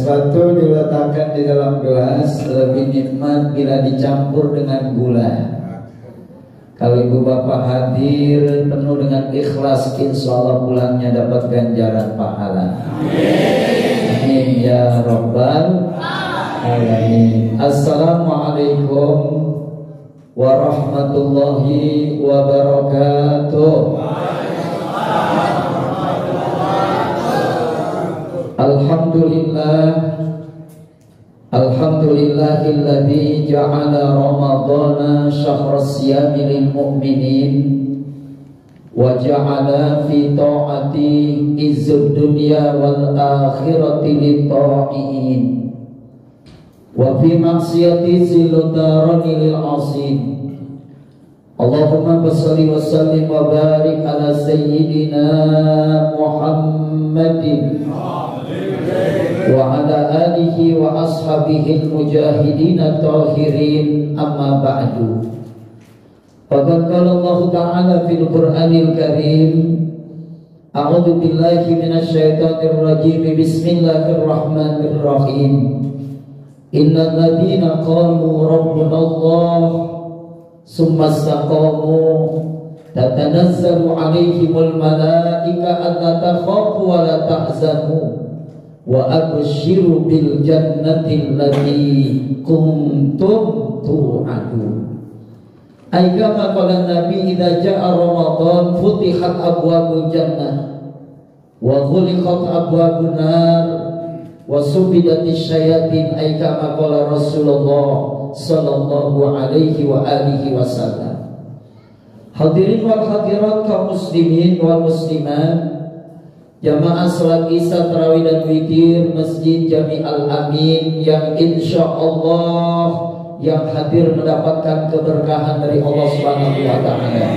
Sesuatu diletakkan di dalam gelas lebih nikmat bila dicampur dengan gula. Kalau ibu bapak hadir penuh dengan ikhlas, insya Allah pulangnya dapat ganjaran pahala. Amin ya rabbal alamin. Assalamualaikum warahmatullahi wabarakatuh. Alhamdulillahilladzi ja'ala Ramadhana syahras siyami lil mu'minin wa ja'ala fi ta'ati izzud dunya wal akhirati lit ta'iin wa fi maksiyati ziludarani lil asin. Allahumma shalli wa sallim wa barik ala sayyidina Muhammadin wa ala alihi wa ashabihi al-mujahidin at-tahirin, amma ba'du. Faqad qala Allah ta'ala fil Qur'anil Karim, a'udzu billahi minasy syaithanir rajim, bismillahirrahmanirrahim. Innal ladzina qalu rabbuna Allah summa istaqamu tatanazzalu 'alaihimul malaika alla takhafu wa la tahzanu wa abshiru bil jannati allati kuntum tu'adun. Ay kama qala Nabi, idza jaa Ramadan futihat abwabul jannah wa ghuliqat abwabun nar wa subidatis syayatin. Ay kama qala Rasulullah sallallahu alaihi wa alihi wasallam. Hadirin wal hadirat kaum muslimin wal muslimat, jamaah salat Isya, tarawih dan witir Masjid Jami Al-Amin yang insya Allah yang hadir mendapatkan keberkahan dari Allah Subhanahu wa Ta'ala.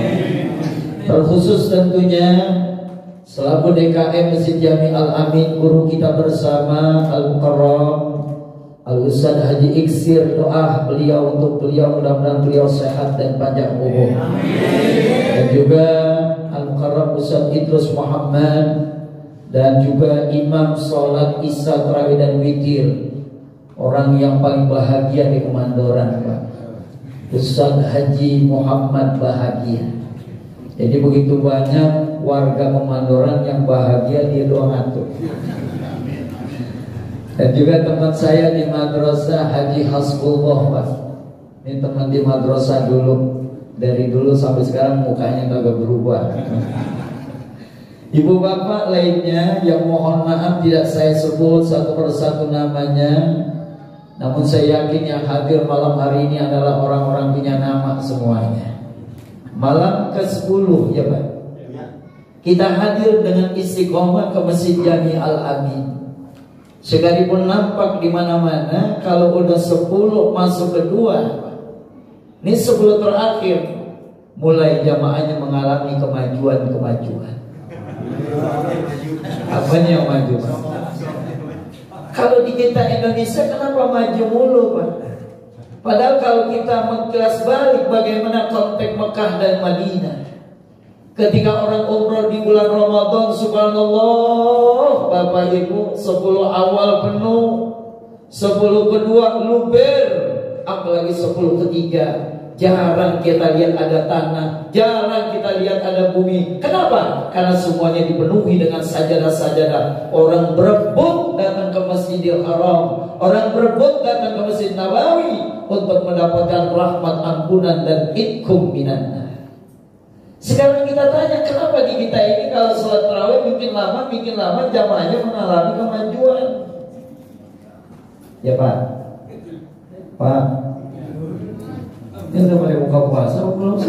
Terkhusus tentunya selaku DKM Masjid Jami Al-Amin, guru kita bersama Al-Mukarram Al-Ustaz Haji Iksir, doa beliau untuk beliau mudah-mudahan beliau sehat dan panjang umur. Dan juga Al-Mukarram Ustaz Idrus Muhammad, dan juga imam sholat Isya, tarawih dan witir, orang yang paling bahagia di Kemandoran, Pak, Ustaz Haji Muhammad bahagia. Jadi begitu banyak warga Kemandoran yang bahagia, dia doa ngatur. Dan juga teman saya di madrasah Haji Hasbullah, Pak. Ini teman di madrasah dulu, dari dulu sampai sekarang mukanya agak berubah. Ibu bapak lainnya yang mohon maaf tidak saya sebut satu persatu namanya, namun saya yakin yang hadir malam hari ini adalah orang-orang punya nama semuanya. Malam ke-10 ya Pak, kita hadir dengan istiqomah ke Masjid Jami Al-Amin. Sekalipun nampak di mana-mana, kalau udah 10 masuk kedua, ini 10 terakhir, mulai jamaahnya mengalami kemajuan. Apanya yang maju? Kalau di kita Indonesia kenapa maju mulu, Pak? Padahal kalau kita mengkilas balik bagaimana konteks Mekah dan Madinah, ketika orang umroh di bulan Ramadan, subhanallah, Bapak Ibu, 10 awal penuh, 10 kedua luber, apalagi 10 ketiga jarang kita lihat ada tanah, jarang kita lihat ada bumi. Kenapa? Karena semuanya dipenuhi dengan sajadah-sajadah. Orang berebut datang ke Masjidil Haram, orang berebut datang ke Masjid Nabawi untuk mendapatkan rahmat, ampunan dan itqum minan. Sekarang kita tanya, kenapa di kita ini kalau sholat tarawih bikin lama jamaahnya mengalami kemajuan? Ya Pak, ini udah pada buka puasa belum sih?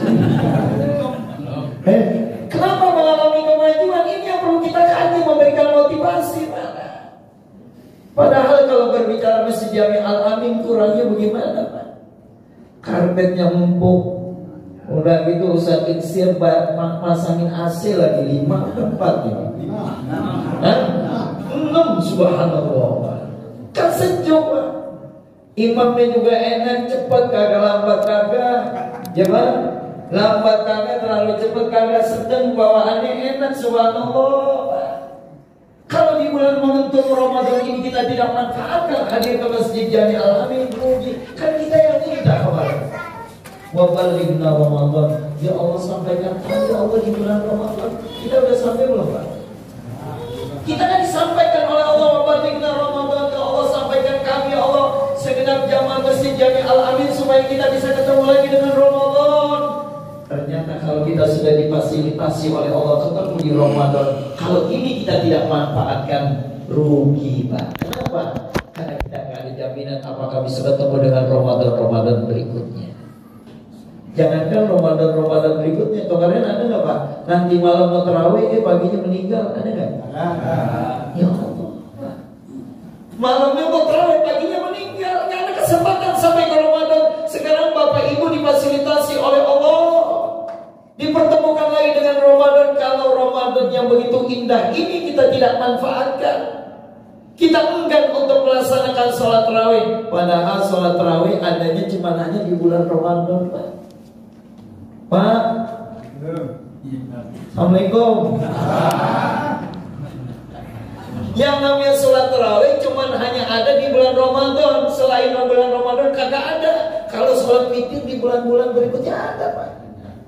Kenapa mengalami kemajuan? Ini yang perlu kita kaji, memberikan motivasi, Pak. Padahal kalau berbicara Masjid Jami Al-Amin kurangnya bagaimana, Pak? Karpetnya empuk, udah gitu Ustaz Iksir pasangin AC lagi 5 atau 4 ya? 6, subhanallah. Kan sejuk, Pak. Imamnya juga enak, cepat kagak lambat kagak, ya Pak? Lambat kagak, terlalu cepat kagak, sedang bawaannya enak, subhanallah, Pak. Kalau kalau di bulan momentum Ramadan ini kita tidak manfaatkan hadir ke Masjid Jami Al-Amin, rugi. Kan kita yang minta kemarin. Wa balighna Ramadan. Ya Allah, sampaikan kami ya Allah di bulan Ramadan. Kita udah sampai belum, Pak? Kita kan disampaikan oleh Allah, wa balighna Ramadan. Ya Allah, sampaikan kami ya Allah segenap jamaah Masjid Jami Al-Amin supaya kita bisa ketemu lagi dengan Ramadan. Ternyata kalau kita sudah difasilitasi oleh Allah ketemu di Ramadan, kalau ini kita tidak manfaatkan, rugi, Pak. Kenapa? Karena kita nggak ada jaminan apakah bisa ketemu dengan Ramadan berikutnya. Jangankan Ramadan berikutnya, kemarin ada nggak, Pak? Nanti malam mau tarawih, paginya meninggal, ada nggak? Ya Allah, Pak. Malamnya mau tarawih, paginya meninggal, nggak ada kesempatan sampai ke Ramadan. Sekarang Bapak Ibu difasilitasi oleh Allah, dipertemukan lagi dengan Ramadan. Kalau Ramadan yang begitu indah ini kita tidak manfaatkan, kita enggan untuk melaksanakan sholat tarawih. Padahal sholat tarawih adanya cuma hanya di bulan Ramadan, Pak. Pak, Assalamualaikum. Yang namanya sholat tarawih cuma hanya ada di bulan Ramadan. Selain bulan Ramadan kagak ada. Kalau sholat witir di bulan-bulan berikutnya ada, Pak.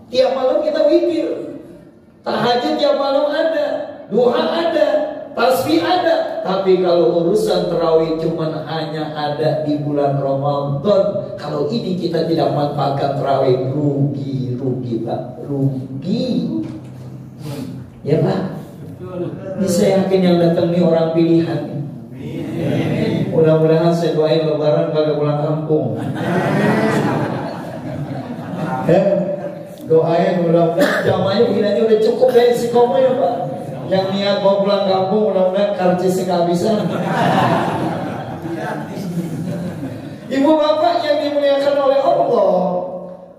Tiap malam kita witir, tahajud tiap malam ada, duha ada, tasbih ada. Tapi kalau urusan tarawih cuma hanya ada di bulan Ramadan. Kalau ini kita tidak manfaatkan tarawih, rugi Pak, rugi. Ya Pak. Ini saya yakin yang datang nih orang pilihan. Mudah-mudahan saya doain lebaran kagak pulang kampung. Doain mudah-mudahan jamaahnya begini aja udah cukup dari Sikomo ya Pak. Yang niat mau pulang kampung mudah-mudahan karcisnya kehabisan. Ibu bapak yang dimuliakan oleh Allah,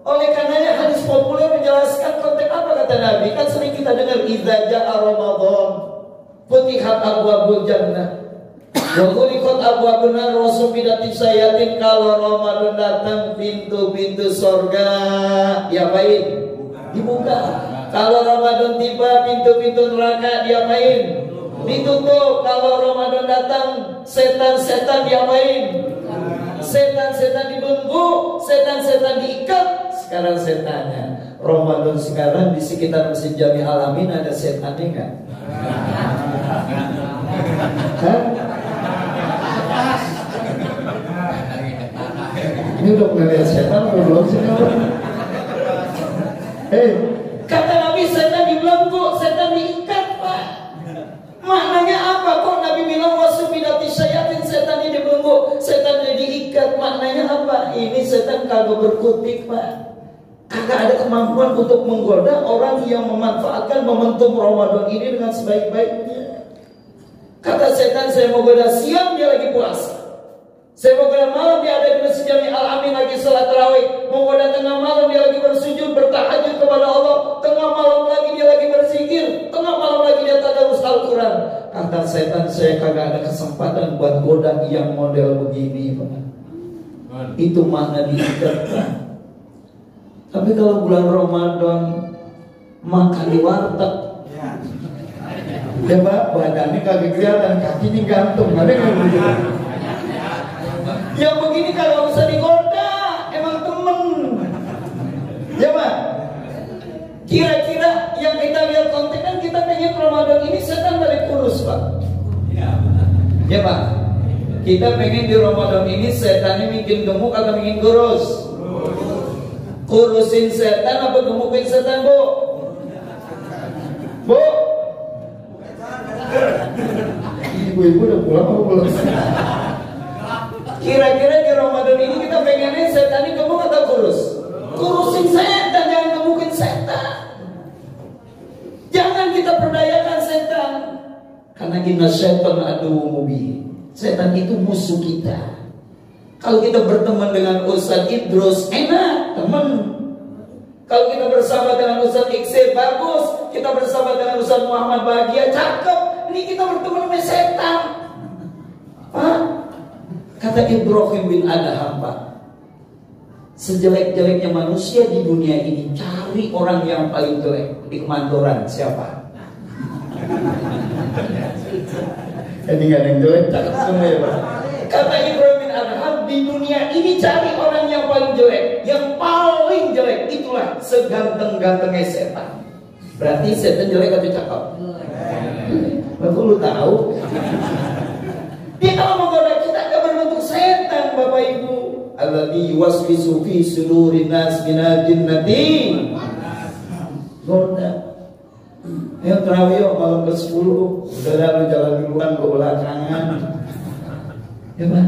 oleh karenanya hadis populer menjelaskan konteks apa kata Nabi. Kan sering kita dengar idza jaa Ramadan futihat abwaabul jannah wa ghuliqat abwaabun nar wa sufidatis sayatin. Kalau Ramadan datang pintu-pintu surga diapain? Dibuka. Kalau Ramadan tiba pintu-pintu neraka diapain? Ditutup. Kalau Ramadan datang setan-setan diapain? Setan-setan dibelenggu, setan-setan diikat. Sekarang setannya Ramadan sekarang di sekitar Masjid Jami Al-Amin ada setannya enggak? Ini udah pernah lihat setan atau belum sih? Kata Nabi setan dibelenggu, setan diikat, Pak. Maknanya apa? Kok Nabi bilang wasufidati syayatin, setannya dibelenggu, setannya diikat. Maknanya apa? Ini setan kagak berkutik, Pak. Kagak ada kemampuan untuk menggoda orang yang memanfaatkan momentum Ramadan ini dengan sebaik-baiknya. Kata setan, saya mau goda siang, dia lagi puasa. Saya mau goda malam, dia ada di Masjid Jami Al-Amin lagi salat tarawih. Mau goda tengah malam, dia lagi bersujud, bertahajud kepada Allah. Tengah malam lagi dia lagi berzikir. Tengah malam lagi dia tadarus Al-Quran. Kata setan, saya kagak ada kesempatan buat goda yang model begini, Pak. Itu makna diikat. Tapi kalau bulan Ramadan makan di warteg, ya Pak, badannya kagak kelihatan, kakinya gantung, ada nggak begitu? Yang begini kalau bisa digoda, emang temen, ya Pak. Kira-kira yang kita lihat konten kan kita pengen Ramadan ini setan balik kurus, Pak. Ya Pak, kita pengen di Ramadan ini setannya bikin gemuk atau bikin kurus? Kurusin setan apa gemukin setan, Bu? Bu? Ibu-ibu udah pulang apa belum? Kira-kira di Ramadan ini kita pengennya setannya gemuk atau kurus? Kurusin setan, jangan gemukin setan. Jangan kita perdayakan setan. Karena inna syaitan aduwwum mubin. Setan itu musuh kita. Kalau kita berteman dengan Ustaz Idrus, enak, teman. Kalau kita bersama dengan Ustaz Iksir, bagus. Kita bersama dengan Ustaz Muhammad bahagia, cakep. Ini kita berteman dengan setan. Pak, kata Ibrahim bin Adham, Pak, sejelek-jeleknya manusia di dunia ini, cari orang yang paling jelek di kemandoran. Siapa? Jadi nggak ada yang jelek, cakep semua ya Pak. Kata Ibrahim bin Adham, di dunia ini cari orang yang paling jelek. Yang paling jelek itulah seganteng-gantengnya setan. Berarti setan jelek atau cakep? Bapak lu tahu? Dia kalau menggoda kita gak berbentuk setan Bapak Ibu. Alladzi yuwaswisu fi sudurin nas minal jinnati. Goda. Yang terawih malam ke-10, udah lalu jalan duluan ke belakangan. Ya Pak.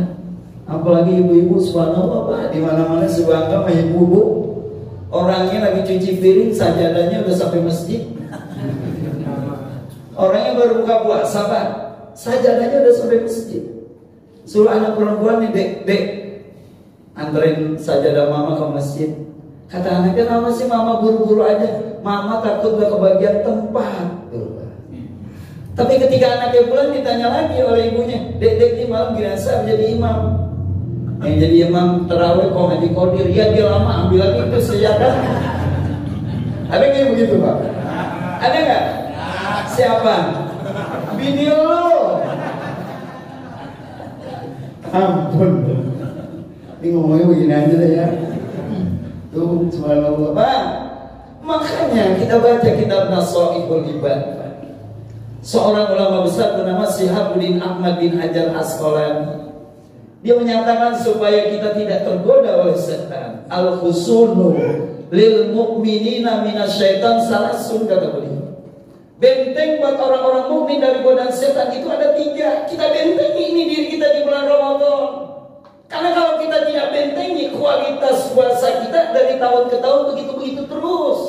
Apalagi ibu-ibu subhanallah Pak, di mana-mana sebangga sama ibu-ibu. Orangnya lagi cuci piring, sajadahnya udah sampai masjid. Orangnya baru buka puasa Pak, sajadahnya udah sampai masjid. Suruh anak perempuan nih, dek, anterin sajadah mama ke masjid. Kata anaknya, nama sih mama buru-buru aja, mama takut gak kebagian tempat. Tapi ketika anaknya pulang ditanya lagi oleh ibunya, dek ini malam dirasa menjadi imam. Yang jadi imam terawih kok ngaji kodir, ya dia lama ambil lagi itu sejadah. Ada kayak begitu Pak? Ada nggak? Siapa? Bini lo. Ampun. Ini ngomongnya begini aja deh ya. Tuh, subhanallah Pak. Makanya kita baca kitab Nasaihul Ibad. Seorang ulama besar bernama Syihabuddin Ahmad bin Hajar Asqalani. Dia menyatakan supaya kita tidak tergoda oleh setan. Al-husunu lil mu'minina minasyaitan salasun, kata beliau. Benteng buat orang-orang mukmin dari godaan setan itu ada 3. Kita bentengi ini diri kita di bulan Ramadan. Karena kalau kita tidak bentengi, kualitas puasa kita dari tahun ke tahun begitu-begitu terus.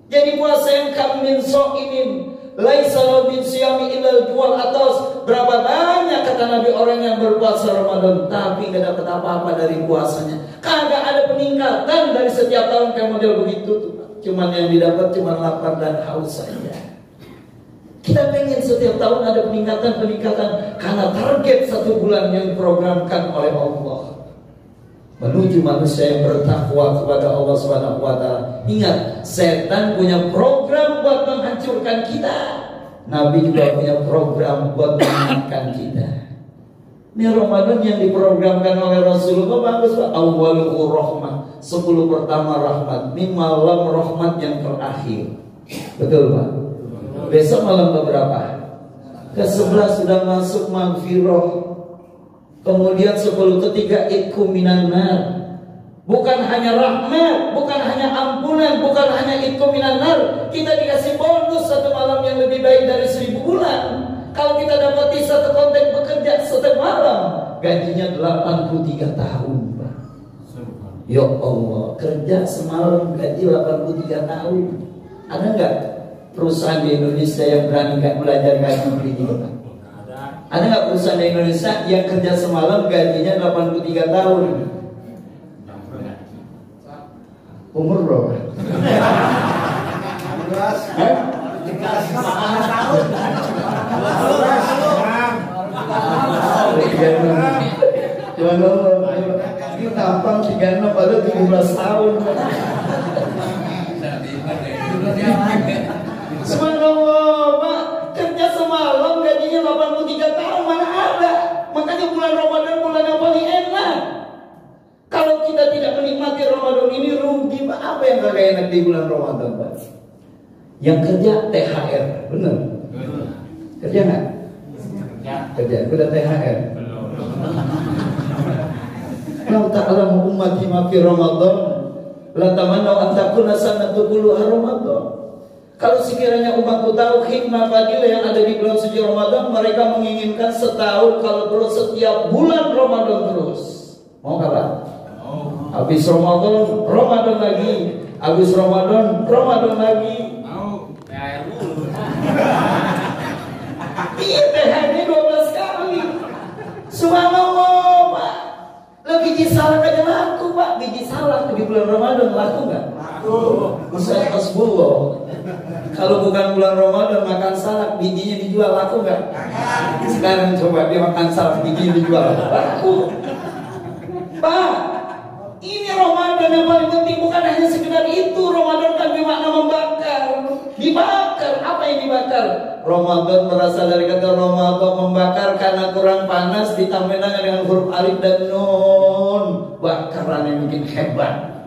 Jadi puasa yang kamin so'imin laisa lahu min siyami illal jual atas. Berapa banyak kata Nabi orang yang berpuasa Ramadan tapi gak dapat apa-apa dari puasanya. Kagak ada peningkatan dari setiap tahun kayak model begitu tuh. Cuman yang didapat cuman lapar dan haus saja. Kita pengen setiap tahun ada peningkatan karena target 1 bulan yang diprogramkan oleh Allah menuju manusia yang bertakwa kepada Allah Subhanahu wa taala. Ingat, setan punya program buat menghancurkan kita. Nabi juga punya program buat menyenangkan kita. Ini Ramadan yang diprogramkan oleh Rasulullah bagus Pak. Awwaluhu rahmah, 10 pertama rahmat. Ini malam rahmat yang terakhir. Betul Pak? Besok malam keberapa? Ke-11 sudah masuk maghfirah. Kemudian 10 ketiga itku minan nar. Bukan hanya rahmat, bukan hanya ampunan, bukan hanya itku minan nar. Kita dikasih bonus 1 malam yang lebih baik dari 1000 bulan. Kalau kita dapati 1 konteks bekerja 1 malam, gajinya 83 tahun Pak. Ya Allah, kerja semalam gaji 83 tahun. Ada nggak perusahaan di Indonesia yang berani nggak belajar gaji begini Pak? Ada nggak perusahaan di Indonesia yang kerja semalam gajinya 83 tahun? Umur berapa? 12. Ini tampang 36 padahal 17 tahun. Subhanallah Pak, kerja semalam gajinya 83 tahun, mana ada. Makanya bulan Ramadan bulan yang paling enak. Kalau kita tidak menikmati Ramadan ini rugi Pak. Apa yang gak enak di bulan Ramadan Pak? Yang kerja THR, bener? Kerja nggak? Kerja, udah THR. Kalau ta'lamu ummati ma fi Ramadan la tamannu an takuna sanatu kulluha Ramadan. Kalau sekiranya umatku tahu hikmah fadilah yang ada di bulan suci Ramadan, mereka menginginkan setahun kalau perlu setiap bulan Ramadan terus. Mau kapan? Habis Ramadan, Ramadan lagi. Habis Ramadan, Ramadan lagi. Iya, THR-nya 12 kali. Subhanallah Pak. Lo biji salak aja laku Pak. Biji salak di bulan Ramadan laku nggak? Laku. Ustaz Hasbullah. Kalau bukan bulan Ramadan makan salak bijinya dijual laku nggak? Sekarang coba dia makan salak bijinya dijual laku. Pak, ini Ramadan yang paling penting, bukan hanya sekedar itu. Ramadan kan bermakna membakar. Dibakar, apa yang dibakar? Ramadan berasal dari kata Ramadan, membakar karena kurang panas, ditambahkan dengan huruf alif dan nun. Bakarannya bikin hebat,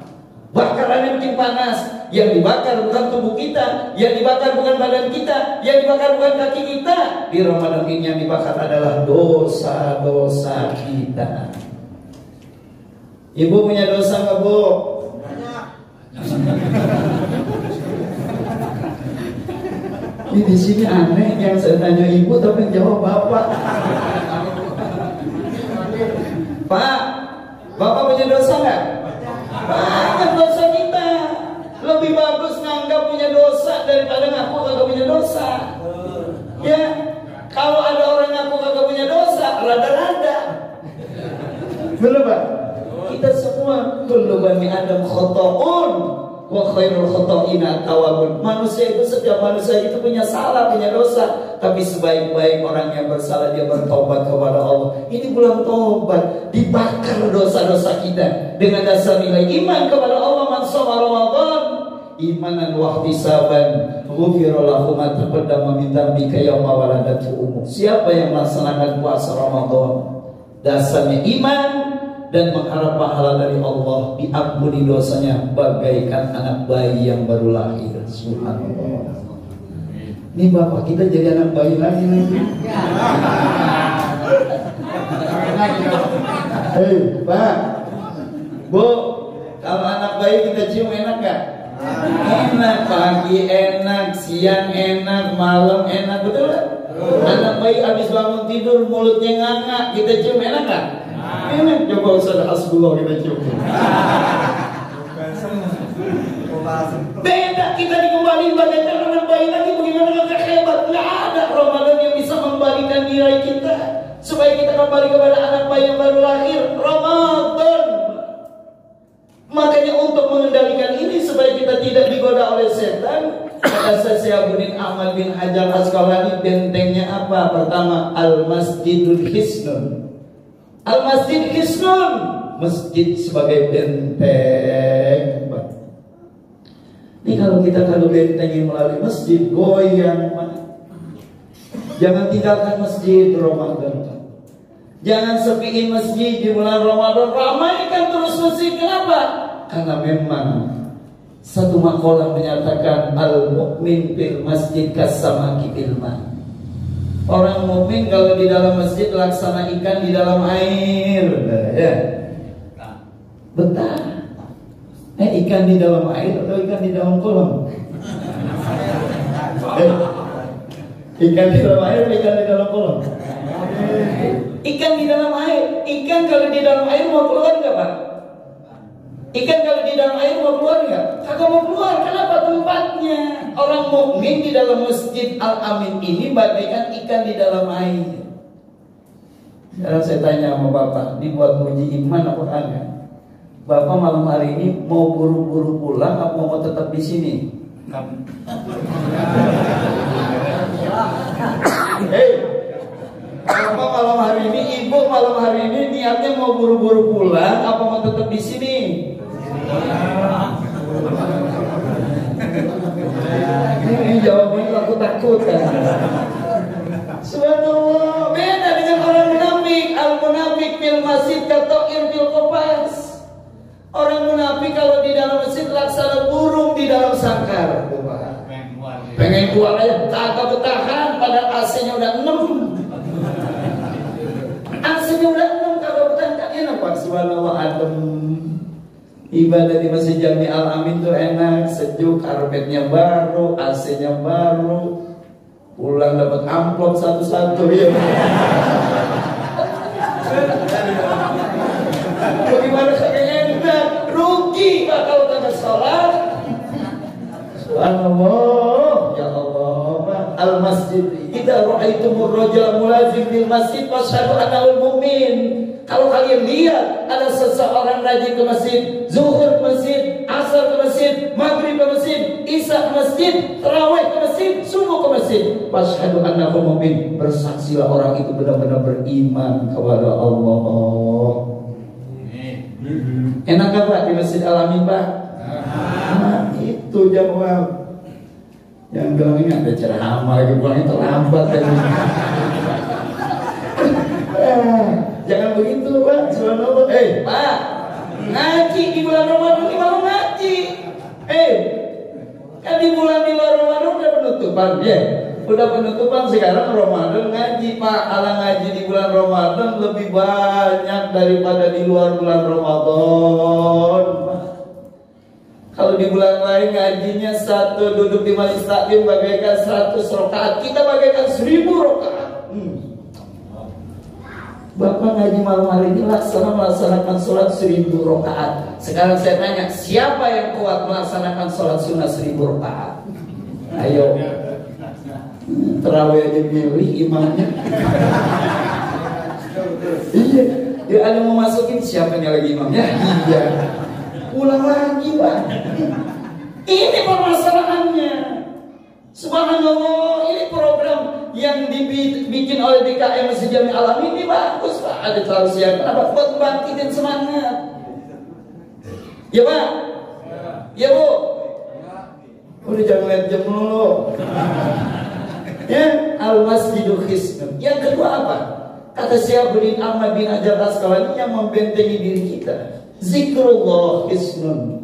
bakarannya bikin panas. Yang dibakar bukan tubuh kita, yang dibakar bukan badan kita, yang dibakar bukan kaki kita. Di Ramadan ini yang dibakar adalah dosa-dosa kita. Ibu punya dosa nggak, Bu? Ini di sini aneh, yang saya tanya ibu tapi jawab bapak. Pak, bapak punya dosa nggak? Banyak dosa kita. Lebih bagus nganggap punya dosa daripada ngaku kagak punya dosa. Ya, kalau ada orang ngaku kagak punya dosa, rada-rada. Betul, Pak? Kita semua kullu bani Adam khata'un wa khairul khata'ina at-tawwabun. Manusia itu, setiap manusia itu punya salah, punya dosa, tapi sebaik-baik orang yang bersalah dia bertobat kepada Allah. Ini bulan tobat, dibakar dosa-dosa kita dengan dasar nilai iman kepada Allah. Man shoma Ramadan imanan wa ihtisaban ghufira lahu ma taqaddama min dzambika yauma waladatu ummuk. Siapa yang melaksanakan puasa Ramadan dasarnya iman dan mengharap pahala dari Allah, diampuni dosanya bagaikan anak bayi yang baru lahir. Subhanallah. Ini bapak kita jadi anak bayi lagi nih. Hei, Pak, Bu, kalau anak bayi kita cium enak gak? Enak, pagi enak, siang enak, malam enak, betul gak? Anak bayi habis bangun tidur mulutnya nganga, kita cium enak gak? Enak. Coba Ustaz Hasbullah kita cium. Beda, kita dikembalikan bagaikan anak bayi lagi. Bagaimana gak hebat? Gak ada Ramadan yang bisa membalikan nilai kita supaya kita kembali kepada anak bayi yang baru lahir. Ramadan. Makanya untuk mengendalikan ini supaya kita tidak digoda oleh setan, kata Syekh Ahmad bin Hajar Asqalani, bentengnya apa? Pertama, Al-Masjidul Hisnun. Al-Masjid Hisnun, masjid sebagai benteng. Ini kalau kita bentengin melalui masjid, goyang. Jangan tinggalkan masjid Ramadan. Jangan sepiin masjid di bulan Ramadan. Ramaikan terus masjid. Kenapa? Karena memang satu makalah menyatakan al-mu'min fil masjid kasamaki fil ma. Orang mukmin kalau di dalam masjid laksana ikan di dalam air. Ya. Betah. Ikan di dalam air atau ikan di dalam kolam? Ikan di dalam air atau ikan di dalam kolam? Ikan di dalam air. Ikan kalau di dalam air mau keluar nggak, Pak? Ikan kalau di dalam air mau keluar nggak? Kagak mau keluar. Kenapa? Tempatnya. Orang mukmin di dalam Masjid Al-Amin ini bagaikan ikan di dalam air. Sekarang saya tanya sama Bapak, dibuat uji iman apa enggak? Bapak malam hari ini mau buru-buru pulang apa mau tetap di sini? Hei, Bapak malam hari ini, Ibu malam hari ini niatnya mau buru-buru pulang apa mau tetap di sini? Ini jawabannya aku takut kan. Subhanallah. Beda dengan orang munafik. Al-munafik fil masjid kato'ir fil kopas. Orang munafik kalau di dalam masjid laksana burung di dalam sangkar. Pengen keluar aja, kagak bertahan. Padahal AC-nya udah 6. AC-nya udah 6, kagak bertahan. Tak enak, Pak. Subhanallah, adem. Ibadah di Masjid Jami Al-Amin tuh enak, sejuk, karpetnya baru, AC-nya baru. Pulang dapat amplop satu-satu ya. Bagaimana kayaknya enak? Rugi Pak kalau kagak sholat. Subhanallah, ya Allah. Al-masjid, idza ra'aitumur rajula mulazim bil masjid fashhadu annahu mu'min. Kalau kalian lihat ada seseorang rajin ke masjid, zuhur ke masjid, asar ke masjid, maghrib ke masjid, isya ke masjid, tarawih ke masjid, subuh ke masjid, fashhadu annahu mu'min, bersaksilah orang itu benar-benar beriman kepada Allah. Enak gak Pak di Masjid Al-Amin Pak? Nah, itu jawab. Yang bilang ini ada ceramah lagi pulangnya terlambat ya. Jangan begitu Pak. Subhanallah. Pak, ngaji di bulan Ramadan ini mau ngaji. Kan di bulan Ramadan udah penutupan ya. Udah penutupan sekarang Ramadan ngaji Pak. Alang ngaji di bulan Ramadan lebih banyak daripada di luar bulan Ramadan. Kalau di bulan lain ngajinya satu, duduk di majelis taklim bagaikan 100 rakaat, kita bagaikan 1000 rakaat. Bapak ngaji malam hari ini melaksanakan sholat 1000 rakaat. Sekarang saya tanya, siapa yang kuat melaksanakan sholat sunnah 1000 rakaat? Ayo. Terawih aja milih imamnya. Iya, dia ada mau masukin siapanya lagi imamnya? Iya. Ulang lagi Pak. Ini permasalahannya. Subhanallah, ini program yang dibikin oleh DKM Masjid Jami Alam ini bagus Pak. Ada tausiah, kenapa? Buat bangkitin semangat. Ya Pak? Ya Bu? Udah jangan lihat jam dulu. Ya, al-masjidu khisnun. Yang kedua apa? Kata Syaikhuddin Ahmad bin Hajar Asqalani yang membentengi diri kita. Zikrullah hisnun.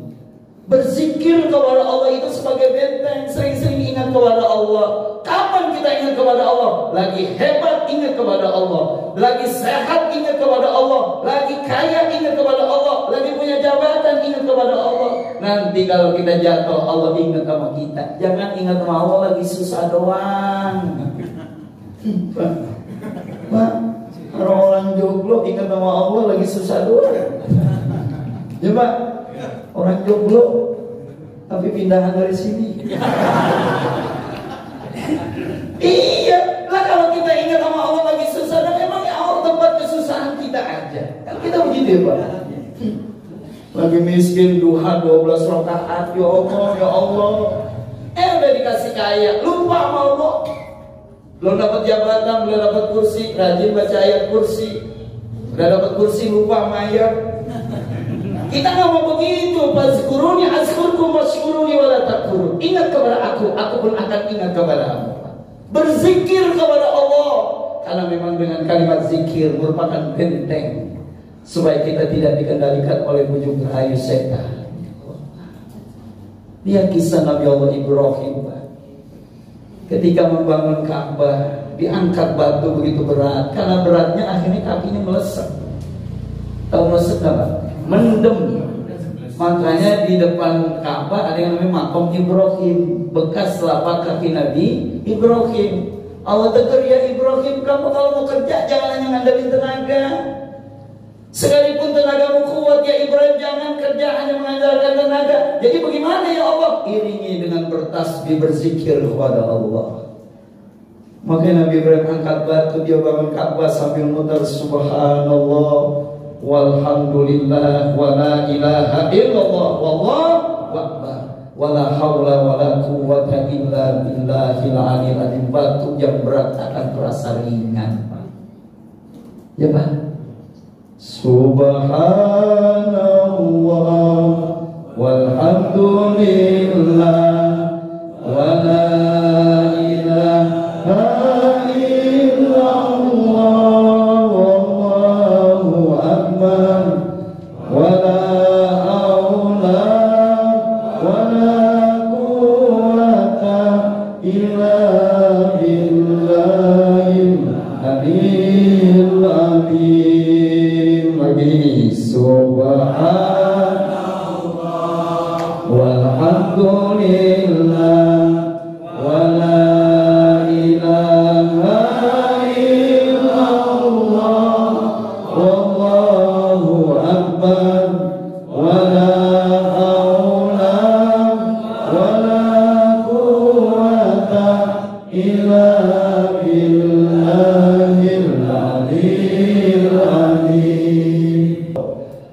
Berzikir kepada Allah itu sebagai benteng. Sering-sering ingat kepada Allah. Kapan kita ingat kepada Allah? Lagi hebat ingat kepada Allah. Lagi sehat ingat kepada Allah. Lagi kaya ingat kepada Allah. Lagi punya jabatan ingat kepada Allah. Nanti kalau kita jatuh Allah ingat sama kita. Jangan ingat sama Allah lagi susah doang. Pak, orang jomblo ingat sama Allah lagi susah doang. Ya Pak, orang jomblo tapi pindahan dari sini. Iya, lah kalau kita ingat sama Allah lagi susah, dan emang ya Allah tempat kesusahan kita aja. Kan kita begitu ya Pak. Lagi miskin duha 12 rakaat, ya Allah, ya Allah. Udah dikasih kaya, lupa sama Allah. Belum dapat jabatan, belum dapat kursi, rajin baca ayat kursi. Udah dapat kursi, lupa sama ayat. Kita nggak mau begitu. Fazkuruni azkurkum washkuruni wala takfurun. Ingat kepada aku pun akan ingat kepadamu. Berzikir kepada Allah, karena memang dengan kalimat zikir merupakan benteng supaya kita tidak dikendalikan oleh bujuk rayu setan. Lihat kisah Nabi Allah Ibrahim, ketika membangun Ka'bah, diangkat batu begitu berat, karena beratnya akhirnya kakinya melesat. Tahu melesat apa? Mendem. Makanya di depan Ka'bah ada yang namanya Maqam Ibrahim, bekas telapak kaki Nabi Ibrahim. Allah tegur, ya Ibrahim, kamu kalau mau kerja jangan hanya ngandelin tenaga. Sekalipun tenagamu kuat ya Ibrahim, jangan kerja hanya mengandalkan tenaga. Jadi bagaimana ya Allah? Iringi dengan bertasbih, berzikir kepada Allah. Makanya Nabi Ibrahim angkat batu, dia bangun Ka'bah sambil muter subhanallah walhamdulillah wa la ilaha illallah wallahu akbar wa la haula wa la quwwata illa billahil aliyil azim. Batu yang berat akan terasa ringan. Ya Pak? Subhanallah walhamdulillah wa la ilaha illallah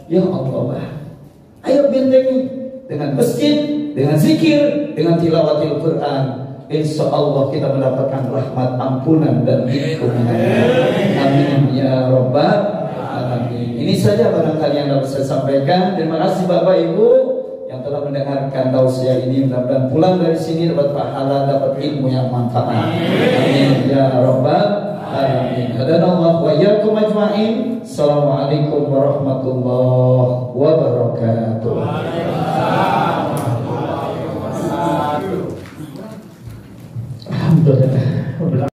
Ya Allah, ayo bentengi dengan masjid, dengan zikir, dengan tilawatil Quran. Insya Allah kita mendapatkan rahmat, ampunan dan hikmah. Amin ya Rabbal alamin. Ini saja barangkali yang dapat saya sampaikan. Terima kasih Bapak Ibu yang telah mendengar. mendengarkan tausiah ini, mudah-mudahan pulang dari sini dapat pahala, dapat ilmu yang manfaat. Amin ya rabbal alamin. Hadanallahu wa iyyakum ajma'in. Assalamualaikum warahmatullahi wabarakatuh.